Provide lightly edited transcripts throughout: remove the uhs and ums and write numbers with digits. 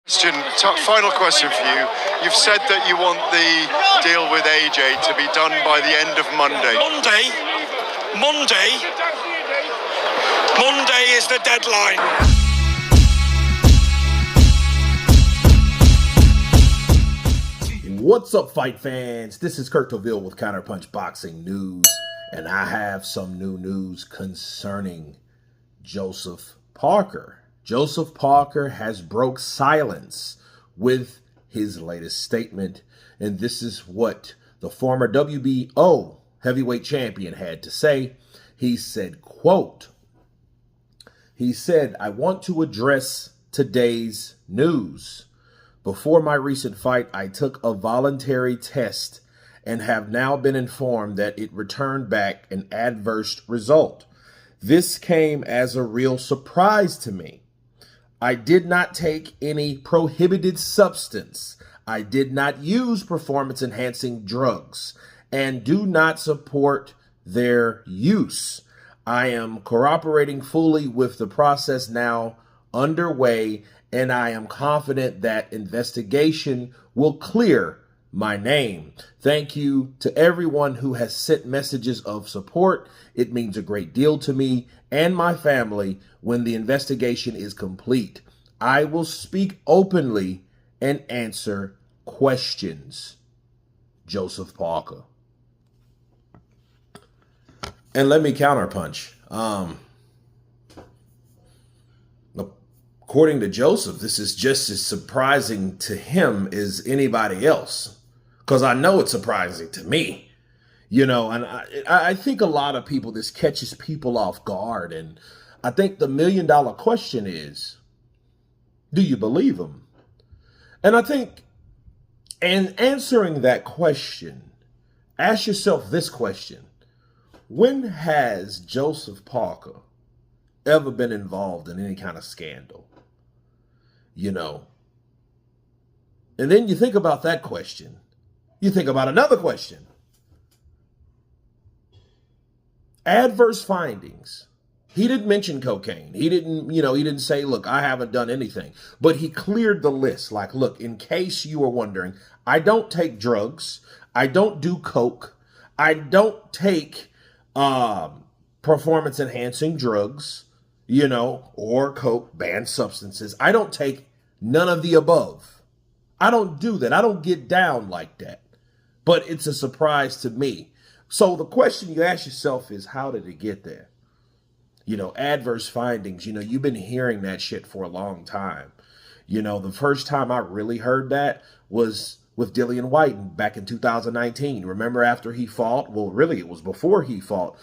Final question for you. You've said that you want the deal with AJ to be done by the end of Monday. Monday is the deadline. What's up, fight fans? This is Kurt Toville with Counterpunch Boxing News, and I have some new news concerning Joseph Parker. Joseph Parker has broke silence with his latest statement, and this is what the former WBO heavyweight champion had to say. He said, quote, I want to address today's news. Before my recent fight, I took a voluntary test and have now been informed that it returned back an adverse result. This came as a real surprise to me. I did not take any prohibited substance. I did not use performance-enhancing drugs and do not support their use. I am cooperating fully with the process now underway, and I am confident that investigation will clear my name. Thank you to everyone who has sent messages of support. It means a great deal to me and my family when the investigation is complete. I will speak openly and answer questions. Joseph Parker. And let me counterpunch. According to Joseph, this is just as surprising to him as anybody else, because I know it's surprising to me, and I think a lot of people, this catches people off guard. And I think the $1 million question is, do you believe him? And I think in answering that question, ask yourself this question. When has Joseph Parker ever been involved in any kind of scandal? And then you think about that question. You think about another question. Adverse findings. He didn't mention cocaine. He didn't say, look, I haven't done anything. But he cleared the list. Like, look, in case you were wondering, I don't take drugs. I don't do coke. I don't take performance-enhancing drugs, or coke, banned substances. I don't take none of the above. I don't do that. I don't get down like that. But it's a surprise to me. So the question you ask yourself is, how did it get there? Adverse findings, you've been hearing that shit for a long time. The first time I really heard that was with Dillian Whyte back in 2019. Remember after he fought? Well, really, it was before he fought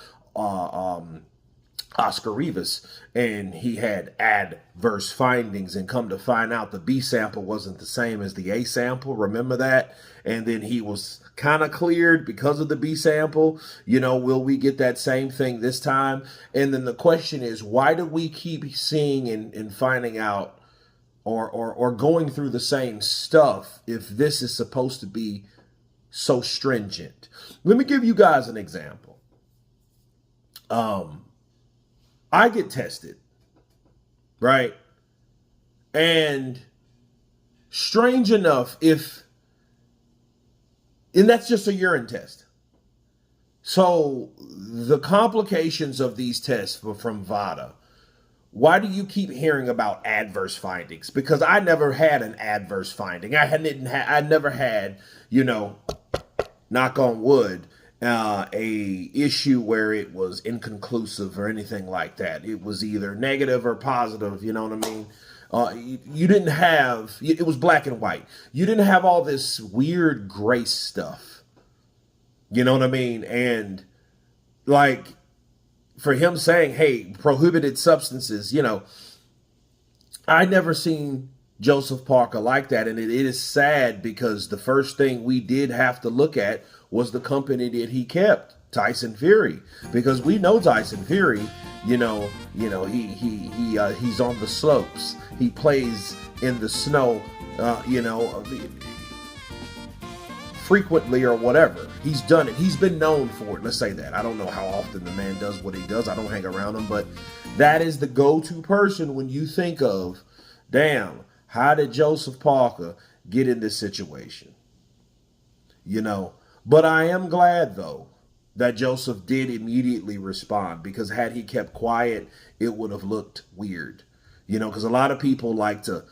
Oscar Rivas, and he had adverse findings, and come to find out the B sample wasn't the same as the A sample. Remember that? And then he was kind of cleared because of the B sample. Will we get that same thing this time? And then the question is, why do we keep seeing and finding out or going through the same stuff if this is supposed to be so stringent? Let me give you guys an example. I get tested, right? And strange enough, and that's just a urine test. So the complications of these tests from VADA, why do you keep hearing about adverse findings? Because I never had an adverse finding. I never had, knock on wood, a issue where it was inconclusive or anything like that. It was either negative or positive, you know what I mean? You didn't have, it was black and white. You didn't have all this weird gray stuff. You know what I mean? And like, for him saying, hey, prohibited substances, I never seen Joseph Parker like that. And it is sad, because the first thing we did have to look at was the company that he kept, Tyson Fury, because we know Tyson Fury, he's on the slopes. He plays in the snow, frequently or whatever. He's done it. He's been known for it. Let's say that. I don't know how often the man does what he does. I don't hang around him, but that is the go-to person when you think of, damn, how did Joseph Parker get in this situation? But I am glad, though, that Joseph did immediately respond, because had he kept quiet, it would have looked weird. Because a lot of people like to,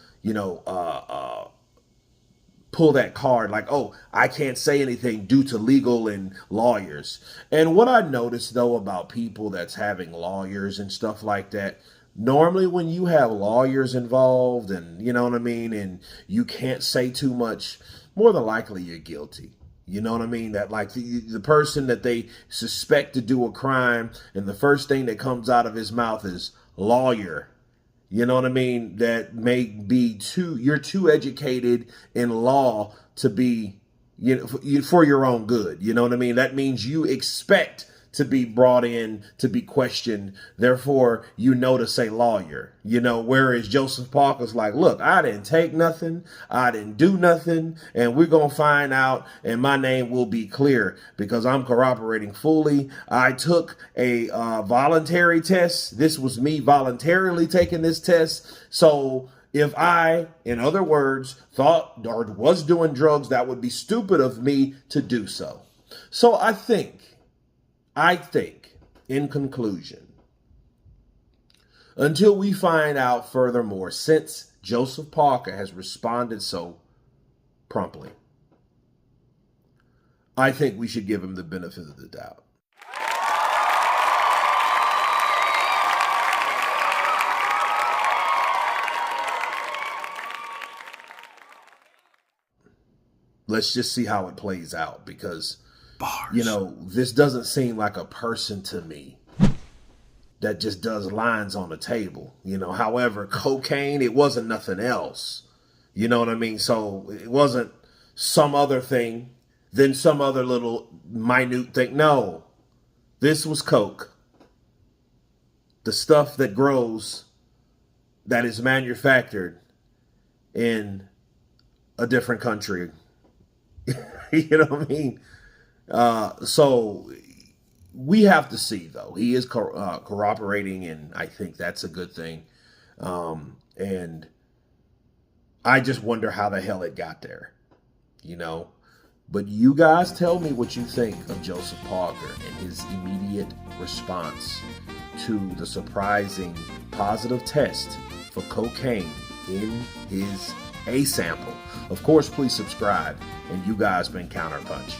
pull that card like, oh, I can't say anything due to legal and lawyers. And what I noticed, though, about people that's having lawyers and stuff like that, normally when you have lawyers involved and, you know what I mean, and you can't say too much, more than likely you're guilty. You know what I mean? That like the person that they suspect to do a crime, and the first thing that comes out of his mouth is lawyer. You know what I mean? That may be you're too educated in law to be, for your own good. You know what I mean? That means you expect to be brought in, to be questioned. Therefore, to say lawyer, whereas Joseph Parker's like, look, I didn't take nothing. I didn't do nothing. And we're going to find out, and my name will be clear because I'm cooperating fully. I took a voluntary test. This was me voluntarily taking this test. So if I, in other words, thought or was doing drugs, that would be stupid of me to do so. So I think, in conclusion, until we find out furthermore, since Joseph Parker has responded so promptly, I think we should give him the benefit of the doubt. Let's just see how it plays out, because this doesn't seem like a person to me that just does lines on the table. However, cocaine, it wasn't nothing else. You know what I mean? So it wasn't some other thing, then some other little minute thing. No, this was coke. The stuff that grows, that is manufactured in a different country. You know what I mean? So we have to see, though. He is cooperating, and I think that's a good thing. And I just wonder how the hell it got there, But you guys tell me what you think of Joseph Parker and his immediate response to the surprising positive test for cocaine in his A sample. Of course, please subscribe, and you guys been Counterpunch.